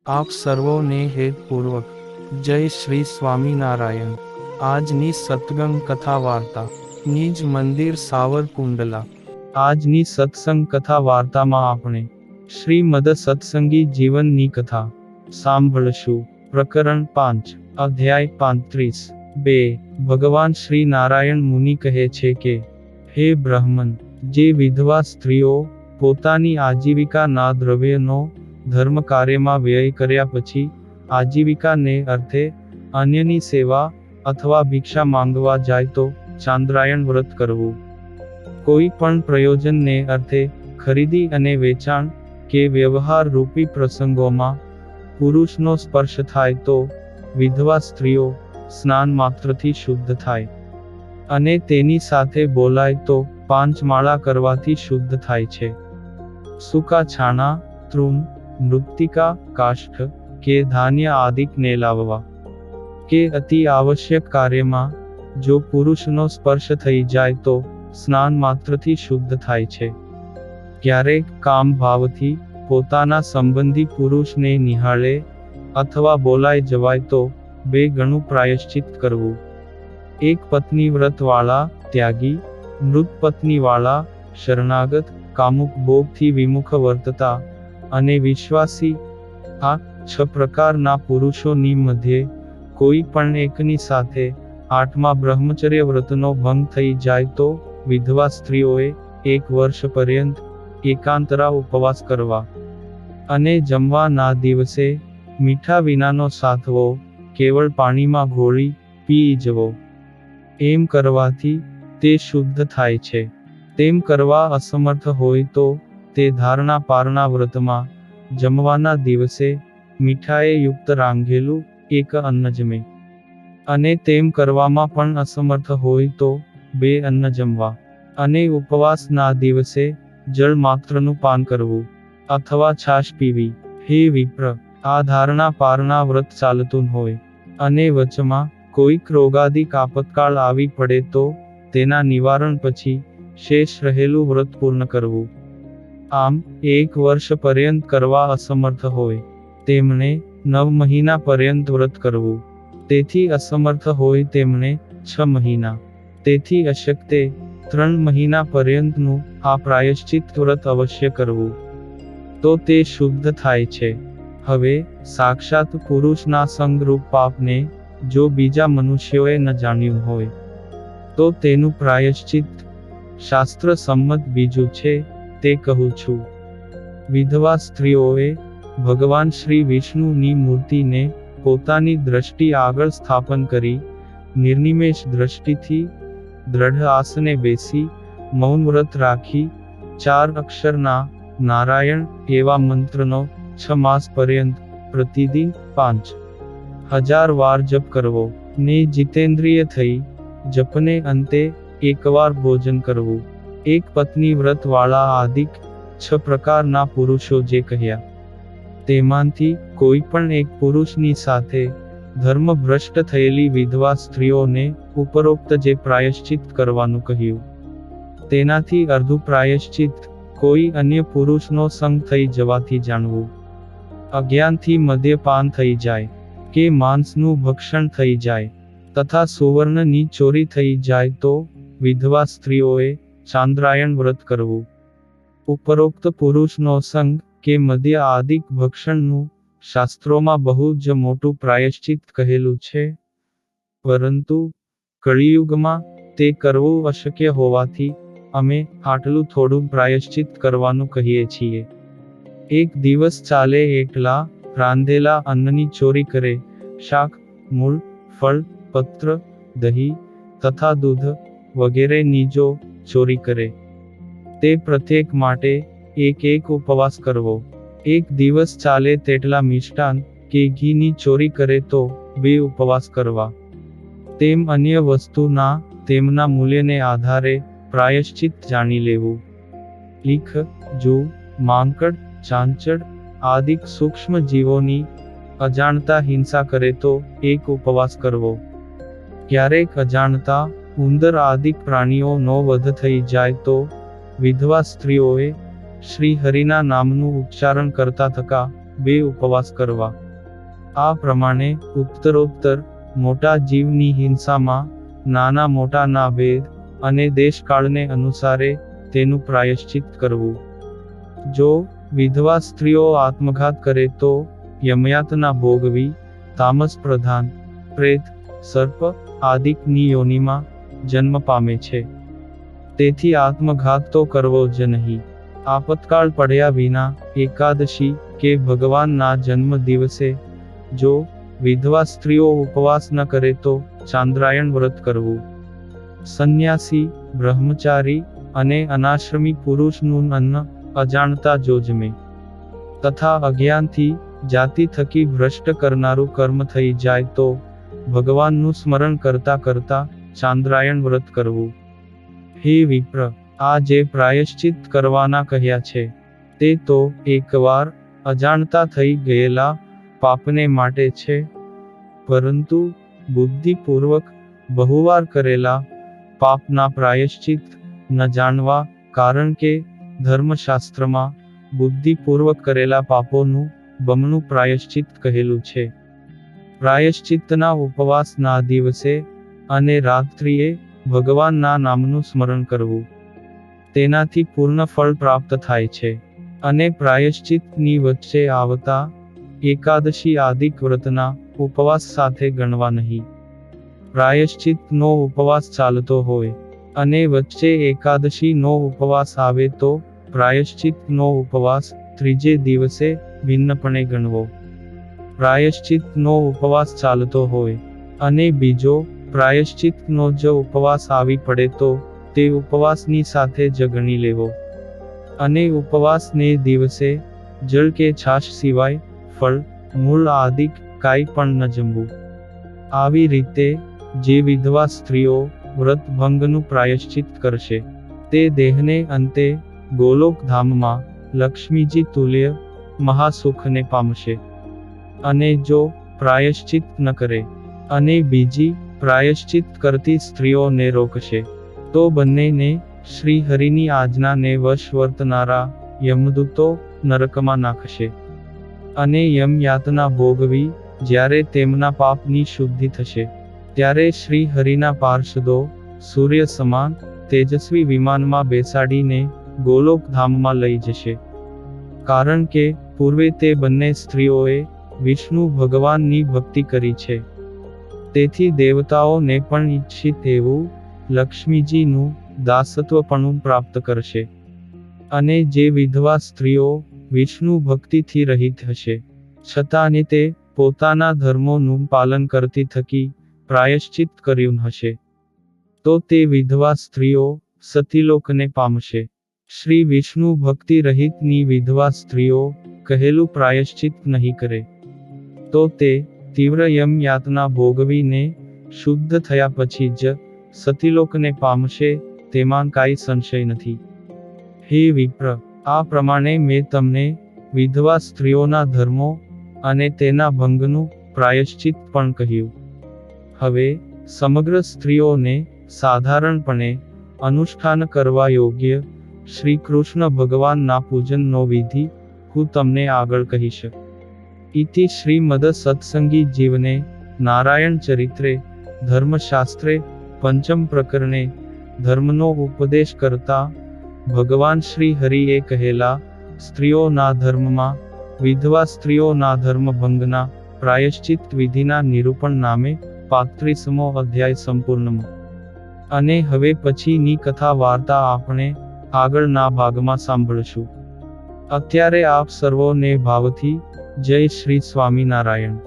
આપ સર્વોને હેતપૂર્વક જય શ્રી સ્વામિનારાયણ। આજની સત્સંગ કથા વાર્તા નિજ મંદિર સાવરકુંડલા। આજની સત્સંગ કથા વાર્તામાં આપણે શ્રીમદ સત્સંગી જીવનની કથા સાંભળશું। પ્રકરણ 5 અધ્યાય 35। ભગવાન શ્રી નારાયણ મુનિ કહે છે કે, હે બ્રાહ્મણ, જે વિધવા સ્ત્રીઓ પોતાની આજીવિકાના દ્રવ્યનો ધર્મ કાર્યમાં વ્યય કર્યા પછી આજીવિકાને અર્થે અન્યની સેવા અથવા ભિક્ષા માંગવા જાય તો ચાંદ્રાયણ વ્રત કરવું। કોઈ પણ પ્રયોજનને અર્થે ખરીદી અને વેચાણ કે વ્યવહાર રૂપી પ્રસંગોમાં પુરુષનો સ્પર્શ થાય તો વિધવા સ્ત્રીઓ સ્નાન માત્રથી શુદ્ધ થાય, અને તેની સાથે બોલાય તો 5 માળા કરવાથી શુદ્ધ થાય છે। સૂકા છાણા, તૃણ, મૃત્તિકા, કાષ્ઠ કે ધાન્ય આદિકને લાવવા કે અતિ આવશ્યક કાર્યમાં જો પુરુષનો સ્પર્શ થઈ જાય તો સ્નાન માત્રથી શુદ્ધ થાય છે। ક્યારેક કામ ભાવથી પોતાના સંબંધી પુરુષને નિહાળે અથવા બોલાય જવાય તો 2 ગણું પ્રાયશ્ચિત કરવું। એક પત્ની વ્રતવાળા ત્યાગી, મૃત પત્નીવાળા શરણાગત, કામુક ભોગથી વિમુખ વર્તતા અને વિશ્વાસી, આ 6 પ્રકારના પુરુષોની મધ્યે કોઈ પણ એકની સાથે 8મા બ્રહ્મચર્ય વ્રતનો ભંગ થઈ જાય તો વિધવા સ્ત્રીઓએ 1 વર્ષ પર્યંત એકાંતરા ઉપવાસ કરવા અને જમવાના દિવસે મીઠા વિનાનો સાતવો કેવળ પાણીમાં ઘોળી પી જવો। એમ કરવાથી તે શુદ્ધ થાય છે। તેમ કરવા અસમર્થ હોય તો તે ધારણા પારણા વ્રતમાં જમવાના દિવસે મીઠાએ યુક્ત રાંધેલું એક અન્ન જમે, અને તેમ કરવામાં પણ અસમર્થ હોય તો 2 અન્ન જમવા, અને ઉપવાસના દિવસે જળ માત્રનું પાન કરવું અથવા છાશ પીવી। હે વિપ્ર, આ ધારણા પારણા વ્રત ચાલતું હોય અને વચમાં કોઈક રોગાદિક આપતકાળ આવી પડે તો તેના નિવારણ પછી શેષ રહેલું વ્રત પૂર્ણ કરવું। આમ 1 વર્ષ પર્યંત કરવા અસમર્થ હોય તેમણે 9 મહિના પર્યંત વ્રત કરવું। તેથી અસમર્થ હોય તેમણે 6 મહિના, તેથી અશક્તે 3 મહિના પર્યંતનું આ પ્રાયશ્ચિત વ્રત અવશ્ય કરવું, તો તે શુદ્ધ થાય છે। હવે સાક્ષાત પુરુષના સંગરૂપ પાપને જો બીજા મનુષ્યોએ ન જાણ્યું હોય તો તેનું પ્રાયશ્ચિત શાસ્ત્ર સંમત બીજું છે, તે કહું છું। વિધવા સ્ત્રીઓએ ભગવાન શ્રી વિષ્ણુની મૂર્તિને પોતાની દ્રષ્ટિ આગળ સ્થાપન કરી નિર્નિમેષ દ્રષ્ટિથી દ્રઢ આસને બેસી મૌન વ્રત રાખી 4 અક્ષરના નારાયણ એવા મંત્રનો 6 માસ પર્યંત પ્રતિદિન 5000 વાર જપ કરવો ને જીતેન્દ્રિય થઈ જપને અંતે 1 વાર ભોજન કરવું। એક પત્ની વ્રત વાળા આદિક 6 પ્રકારના પુરુષો જે કહ્યા તેમાંથી કોઈ પણ એક પુરુષની સાથે ધર્મ ભ્રષ્ટ થયેલી વિધવા સ્ત્રીઓને ઉપરોક્ત જે પ્રાયશ્ચિત કરવાનું કહ્યું તેનાથી અર્ધું પ્રાયશ્ચિત કોઈ અન્ય પુરુષનો સંગ થઈ જવાથી જાણવું। અજ્ઞાનથી મદ્યપાન થઈ જાય કે માંસનું ભક્ષણ થઈ જાય તથા સુવર્ણની ચોરી થઈ જાય તો વિધવા સ્ત્રીઓએ ચાંદ્રાયણ વ્રત કરવું। ઉપરોક્ત પુરુષનો સંગ કે મદ્ય આદિક ભક્ષણનું શાસ્ત્રોમાં બહુ જ મોટું પ્રાયશ્ચિત કહેલું છે, પરંતુ કળિયુગમાં તે કરવું અશક્ય હોવાથી અમે આટલું થોડું પ્રાયશ્ચિત કરવાનું કહીએ છીએ। 1 દિવસ ચાલે એટલા રાંધેલા અન્નની ચોરી કરે, શાક, મૂળ, ફળ, પત્ર, દહીં તથા દૂધ વગેરેની જો ચોરી કરે તે પ્રત્યેક માટે 1 ઉપવાસ કરવો। 1 દિવસ ચાલે તેટલા મિષ્ટાન કે ઘીની ચોરી કરે તો 2 ઉપવાસ કરવા। તેમ અન્ય વસ્તુના તેમના મૂલ્યને આધારે પ્રાયશ્ચિત જાણી લેવું। લીખ, જૂ, માંકડ, ચાંચડ આદિક સૂક્ષ્મ જીવોની અજાણતા હિંસા કરે તો 1 ઉપવાસ કરવો। ક્યારેક અજાણતા ઉંદર આદિક પ્રાણીઓનો વધ થઈ જાય તો વિધવા સ્ત્રીઓએ શ્રી હરિના નામનું ઉચ્ચારણ કરતા થકા 2 ઉપવાસ કરવા. આ પ્રમાણે ઉત્તરોત્તર મોટા જીવની હિંસામાં નાના મોટાના ભેદ અને દેશકાળને અનુસારે તેનું પ્રાયશ્ચિત કરવું. જો વિધવા સ્ત્રીઓ આત્મઘાત કરે તો યમયાતના ભોગવી, તામસ પ્રધાન, પ્રેત, સર્પ આદિકની યોનિમાં જન્મ પામે છે. તેથી આત્મઘાત તો કરવો જ નહીં. આપતકાળ પડ્યા વિના એકાદશી કે ભગવાનના જન્મ દિવસે જો વિધવા સ્ત્રીઓ ઉપવાસ ન કરે તો ચાંદ્રાયણ વ્રત કરવું. સંન્યાસી, બ્રહ્મચારી અને અનાશ્રમી પુરુષનું અન્ન અજાણતા જો જમે તથા અજ્ઞાનથી જાતિ થકી ભ્રષ્ટ કરનારું કર્મ થઈ જાય તો ભગવાનનું સ્મરણ કરતા કરતા ચાંદ્રાયણ વ્રત કરવું. હે વિપ્ર, આ જે પ્રાયશ્ચિત કરવાના કહ્યા છે તે તો એકવાર અજાણતા થઈ ગયેલા પાપને માટે છે, પરંતુ બુદ્ધિપૂર્વક બહુવાર કરેલા પાપના પ્રાયશ્ચિત ન જાણવા, કારણ કે ધર્મશાસ્ત્રમાં બુદ્ધિપૂર્વક કરેલા પાપોનું બમણું પ્રાયશ્ચિત કહેલું છે. પ્રાયશ્ચિતના ઉપવાસના દિવસે અને રાત્રિએ ભગવાનના નામનું સ્મરણ કરવું. તેનાથી પૂર્ણ ફળ પ્રાપ્ત થાય છે. અને પ્રાયશ્ચિતની વચ્ચે આવતા એકાદશી આદિક વ્રતના ઉપવાસ સાથે ગણવા નહીં. પ્રાયશ્ચિતનો ઉપવાસ ચાલતો હોય અને વચ્ચે એકાદશીનો ઉપવાસ આવે તો પ્રાયશ્ચિતનો ઉપવાસ ત્રીજે દિવસે ભિન્નપણે ગણવો. પ્રાયશ્ચિતનો ઉપવાસ ચાલતો હોય અને બીજો પ્રાયશ્ચિતનો જ ઉપવાસ આવી પડે તો તે ઉપવાસની સાથે જ ગણી લેવો. અને ઉપવાસને દિવસે જળ કે છાશ સિવાય ફળ, મૂળ આદિક કાંઈ પણ ન જમવું. આવી રીતે જે વિધવા સ્ત્રીઓ વ્રત ભંગનું પ્રાયશ્ચિત કરશે તે દેહને અંતે ગોલોકધામમાં લક્ષ્મીજી તુલ્ય મહાસુખને પામશે. અને જો પ્રાયશ્ચિત ન કરે અને બીજી પ્રાયશ્ચિત કરતી સ્ત્રીઓને રોકશે તો બંનેને શ્રી હરિની આજ્ઞાને વશ વર્તનારા યમદૂતો નરકમાં નાખશે. અને યમ યાતના ભોગવી જ્યારે તેમના પાપની શુદ્ધિ થશે ત્યારે શ્રી હરિના પાર્ષદો સૂર્ય સમાન તેજસ્વી વિમાનમાં બેસાડીને ગોલોકધામમાં લઈ જશે. કારણ કે પૂર્વે તે બંને સ્ત્રીઓએ વિષ્ણુ ભગવાનની ભક્તિ કરી છે. તેથી દેવતાઓને પણ ઈચ્છિત એવું લક્ષ્મીજીનું દાસત્વપણું પ્રાપ્ત કરશે. અને જે વિધવા સ્ત્રીઓ વિષ્ણુ ભક્તિથી રહિત હશે છતાં તે પોતાના ધર્મોનું પાલન કરતી થકી પ્રાયશ્ચિત કર્યું હશે તો તે વિધવા સ્ત્રીઓ સતીલોકને પામશે. શ્રી વિષ્ણુ ભક્તિ રહિતની વિધવા સ્ત્રીઓ કહેલું પ્રાયશ્ચિત નહીં કરે તો તે તીવ્ર યમ યાતના ભોગવીને શુદ્ધ થયા પછી જ સતીલોકને પામશે, તેમાં કાંઈ સંશય નથી. હે વિપ્ર, આ પ્રમાણે મેં તમને વિધવા સ્ત્રીઓના ધર્મો અને તેના ભંગનું પ્રાયશ્ચિત પણ કહ્યું. હવે સમગ્ર સ્ત્રીઓને સાધારણપણે અનુષ્ઠાન કરવા યોગ્ય શ્રી કૃષ્ણ ભગવાનના પૂજનનો વિધિ હું તમને આગળ કહીશ. ઇતિ શ્રીમદ સત્સંગી જીવને નારાયણ ચરિત્રે ધર્મશાસ્ત્રે પંચમ પ્રકરણે ધર્મનો ઉપદેશ કરતા ભગવાન શ્રી હરિએ કહેલા સ્ત્રીઓના ધર્મમાં વિધવા સ્ત્રીઓના ધર્મભંગના પ્રાયશ્ચિત વિધિના નિરૂપણ નામે 35મો અધ્યાય સંપૂર્ણ. અને હવે પછીની કથા વાર્તા આપણે આગળના ભાગમાં સાંભળશું. અત્યારે આપ સર્વોને ભાવથી જય શ્રી સ્વામિનારાયણ.